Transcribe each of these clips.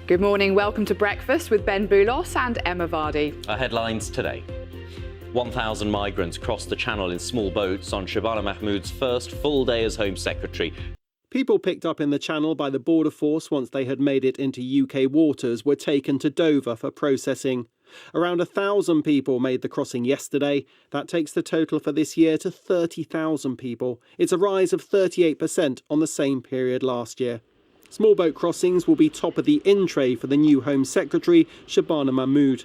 Good morning, welcome to Breakfast with Ben Boulos and Emma Vardy. Our headlines today. 1,000 migrants crossed the Channel in small boats on Shabana Mahmood's first full day as Home Secretary. People picked up in the Channel by the border force once they had made it into UK waters were taken to Dover for processing. Around 1,000 people made the crossing yesterday. That takes the total for this year to 30,000 people. It's a rise of 38% on the same period last year. Small boat crossings will be top of the in-tray for the new Home Secretary, Shabana Mahmood.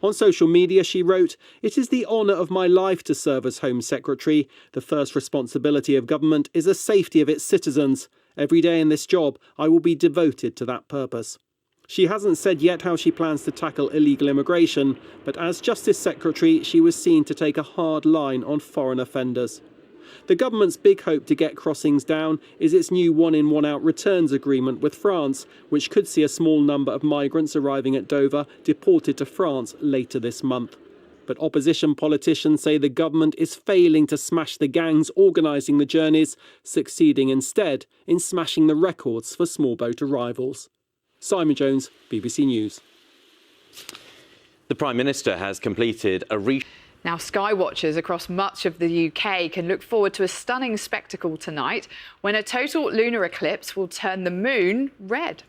On social media, she wrote, "It is the honour of my life to serve as Home Secretary. The first responsibility of government is the safety of its citizens. Every day in this job, I will be devoted to that purpose." She hasn't said yet how she plans to tackle illegal immigration, but as Justice Secretary, she was seen to take a hard line on foreign offenders. The government's big hope to get crossings down is its new one-in, one-out returns agreement with France, which could see a small number of migrants arriving at Dover deported to France later this month. But opposition politicians say the government is failing to smash the gangs organising the journeys, succeeding instead in smashing the records for small boat arrivals. Simon Jones, BBC News. The Prime Minister has completed a Now, sky watchers across much of the UK can look forward to a stunning spectacle tonight when a total lunar eclipse will turn the moon red.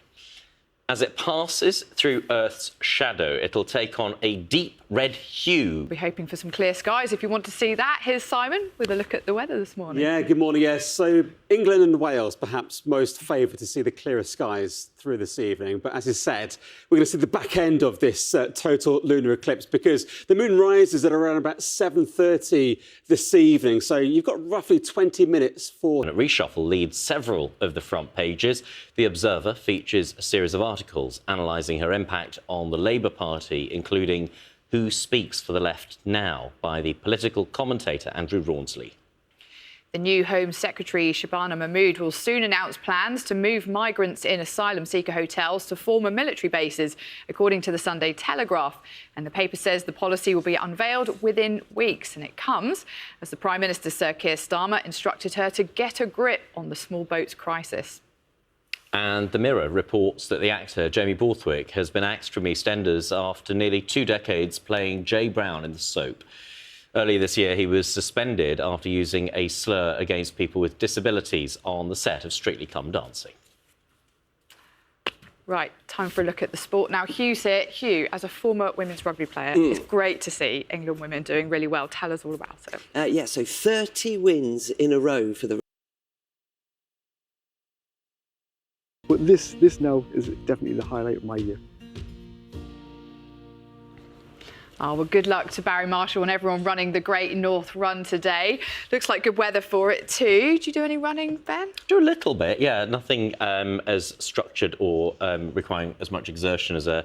As it passes through Earth's shadow, it'll take on a deep red hue. We're hoping for some clear skies. If you want to see that, here's Simon with a look at the weather this morning. Yeah, good morning. Yes, so England and Wales perhaps most favoured to see the clearer skies through this evening. But as I said, we're going to see the back end of this total lunar eclipse because the moon rises at around about 7:30 this evening. So you've got roughly 20 minutes for... Reshuffle leads several of the front pages. The Observer features a series of articles analysing her impact on the Labour Party, including Who Speaks for the Left Now by the political commentator Andrew Rawnsley. The new Home Secretary, Shabana Mahmood, will soon announce plans to move migrants in asylum seeker hotels to former military bases, according to the Sunday Telegraph. And the paper says the policy will be unveiled within weeks. And it comes as the Prime Minister, Sir Keir Starmer, instructed her to get a grip on the small boats crisis. And The Mirror reports that the actor Jamie Borthwick has been axed from EastEnders after nearly 2 decades playing Jay Brown in the soap. Earlier this year, he was suspended after using a slur against people with disabilities on the set of Strictly Come Dancing. Right, time for a look at the sport. Now, Hugh's here. Hugh, as a former women's rugby player, it's great to see England women doing really well. Tell us all about it. Yeah, so 30 wins in a row for the... But this now is definitely the highlight of my year. Oh, well, good luck to Barry Marshall and everyone running the Great North Run today. Looks like good weather for it too. Do you do any running, Ben? Do a little bit, yeah. Nothing as structured or requiring as much exertion as a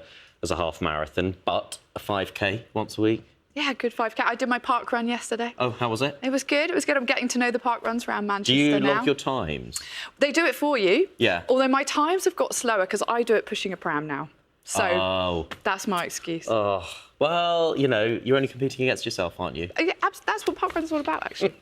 half marathon, but a 5K once a week. Yeah, good 5K. I did my park run yesterday. Oh, how was it? It was good. It was good. I'm getting to know the park runs around Manchester now. Do you now. log your times? They do it for you. Yeah. Although my times have got slower because I do it pushing a pram now. So that's my excuse. Oh, well, you know, you're only competing against yourself, aren't you? Yeah, that's what parkrun's all about, actually.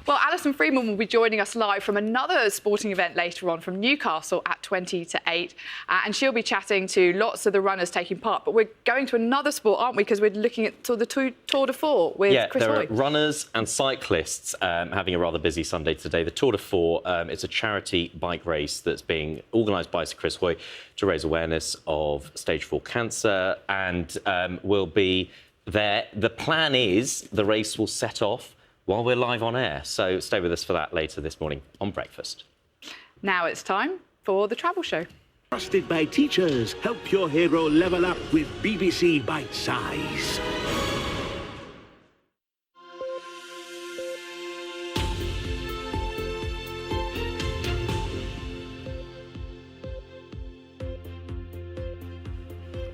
Well, Alison Freeman will be joining us live from another sporting event later on from Newcastle at 20 to 8. And she'll be chatting to lots of the runners taking part. But we're going to another sport, aren't we? Because we're looking at the Tour de Four with Chris there Hoy. are runners and cyclists having a rather busy Sunday today. The Tour de Four, it's a charity bike race that's being organised by Sir Chris Hoy to raise awareness of stage 4 cancer and will be there. The plan is the race will set off while we're live on air. So stay with us for that later this morning on Breakfast. Now it's time for the travel show. Trusted by teachers, help your hero level up with BBC Bite Size.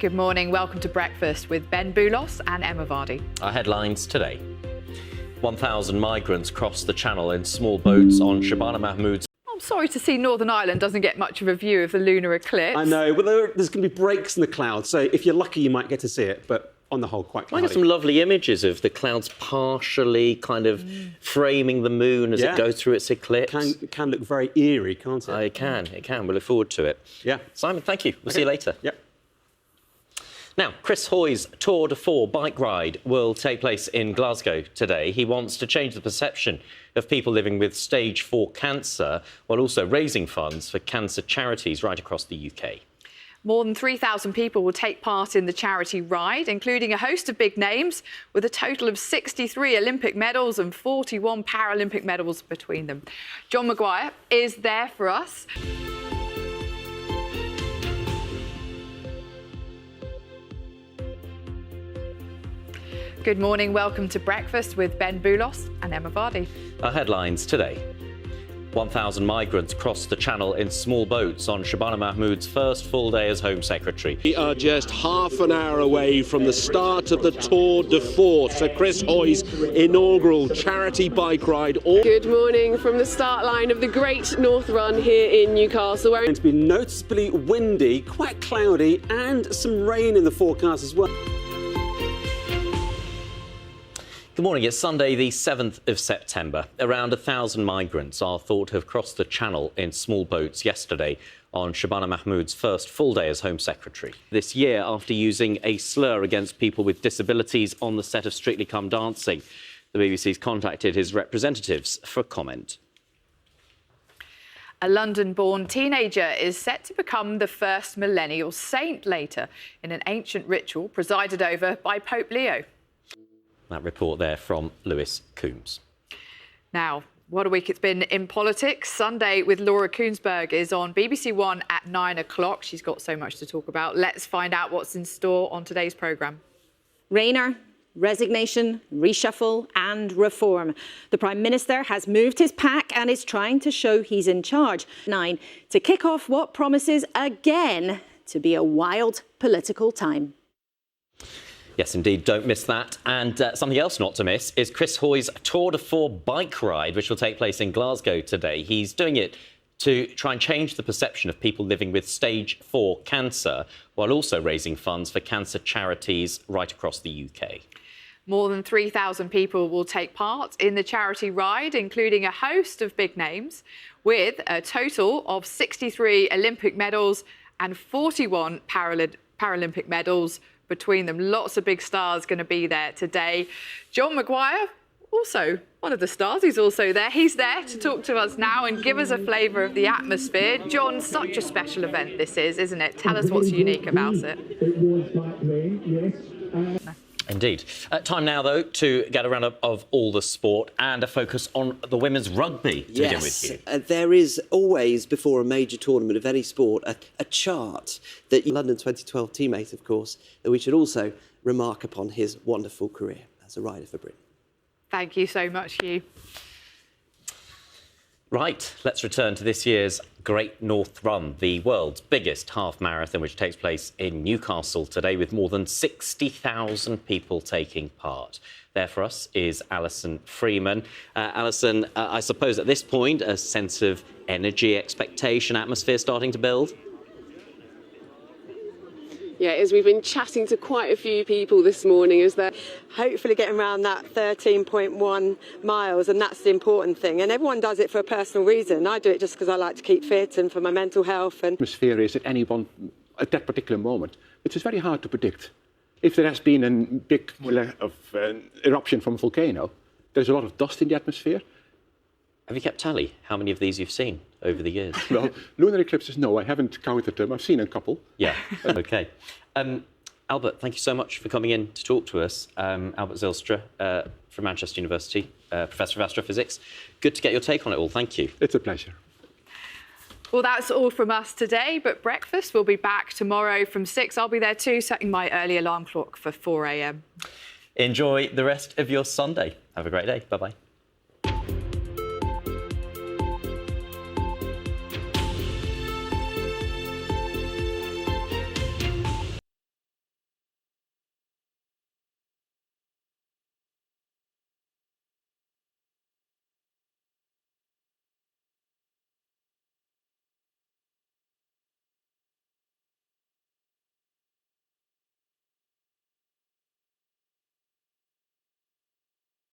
Good morning. Welcome to Breakfast with Ben Boulos and Emma Vardy. Our headlines today. 1,000 migrants crossed the Channel in small boats on Shabana Mahmood's... I'm sorry to see Northern Ireland doesn't get much of a view of the lunar eclipse. I know, but there's going to be breaks in the clouds, so if you're lucky, you might get to see it, but on the whole, quite cloudy. I got some lovely images of the clouds partially kind of framing the moon as it goes through its eclipse. It can look very eerie, can't it? It can. We look forward to it. Yeah. Simon, thank you. We'll see you later. Yep. Now, Chris Hoy's Tour de Force bike ride will take place in Glasgow today. He wants to change the perception of people living with stage 4 cancer while also raising funds for cancer charities right across the UK. More than 3,000 people will take part in the charity ride, including a host of big names, with a total of 63 Olympic medals and 41 Paralympic medals between them. John Maguire is there for us. Good morning, welcome to Breakfast with Ben Boulos and Emma Vardy. Our headlines today. 1,000 migrants crossed the Channel in small boats on Shabana Mahmood's first full day as Home Secretary. We are just half an hour away from the start of the Tour de Force for Chris Hoy's inaugural charity bike ride. Good morning from the start line of the Great North Run here in Newcastle. It's going to be noticeably windy, quite cloudy, and some rain in the forecast as well. Good morning. It's Sunday, the 7th of September. Around 1,000 migrants are thought to have crossed the Channel in small boats yesterday on Shabana Mahmood's first full day as Home Secretary. This year, after using a slur against people with disabilities on the set of Strictly Come Dancing, the BBC's contacted his representatives for comment. A London-born teenager is set to become the first millennial saint later in an ancient ritual presided over by Pope Leo. That report there from Lewis Coombs. Now, what a week it's been in politics. Sunday with Laura Koonsberg is on BBC One at 9 o'clock. She's got so much to talk about. Let's find out what's in store on today's programme. Rayner, resignation, reshuffle and reform. The Prime Minister has moved his pack and is trying to show he's in charge. 9, to kick off what promises again to be a wild political time. Yes, indeed, don't miss that. And something else not to miss is Chris Hoy's Tour de Force bike ride, which will take place in Glasgow today. He's doing it to try and change the perception of people living with stage 4 cancer, while also raising funds for cancer charities right across the UK. More than 3,000 people will take part in the charity ride, including a host of big names, with a total of 63 Olympic medals and 41 Paralympic medals between them. Lots of big stars going to be there today. John Maguire, also one of the stars, he's also there. He's there to talk to us now and give us a flavour of the atmosphere. John, such a special event this is, isn't it? Tell us what's unique about it. Indeed. Time now, though, to get a roundup of all the sport and a focus on the women's rugby to begin with you. There is always, before a major tournament of any sport, a chart that London 2012 teammate, of course, that we should also remark upon his wonderful career as a rider for Britain. Thank you so much, Hugh. Right, let's return to this year's Great North Run, the world's biggest half marathon, which takes place in Newcastle today with more than 60,000 people taking part. There for us is Alison Freeman. Alison, I suppose at this point, a sense of energy, expectation, atmosphere starting to build? Yeah, as we've been chatting to quite a few people this morning, is that hopefully getting around that 13.1 miles, and that's the important thing. And everyone does it for a personal reason. I do it just because I like to keep fit and for my mental health. And atmosphere is at that particular moment, which is very hard to predict. If there has been a big eruption from a volcano, there's a lot of dust in the atmosphere. Have you kept tally how many of these you've seen over the years? Well, lunar eclipses, no, I haven't counted them. I've seen a couple. Yeah, OK. Albert, thank you so much for coming in to talk to us. Albert Zylstra from Manchester University, Professor of Astrophysics. Good to get your take on it all. Thank you. It's a pleasure. Well, that's all from us today, but breakfast will be back tomorrow from 6. I'll be there too, setting my early alarm clock for 4 a.m. Enjoy the rest of your Sunday. Have a great day. Bye-bye.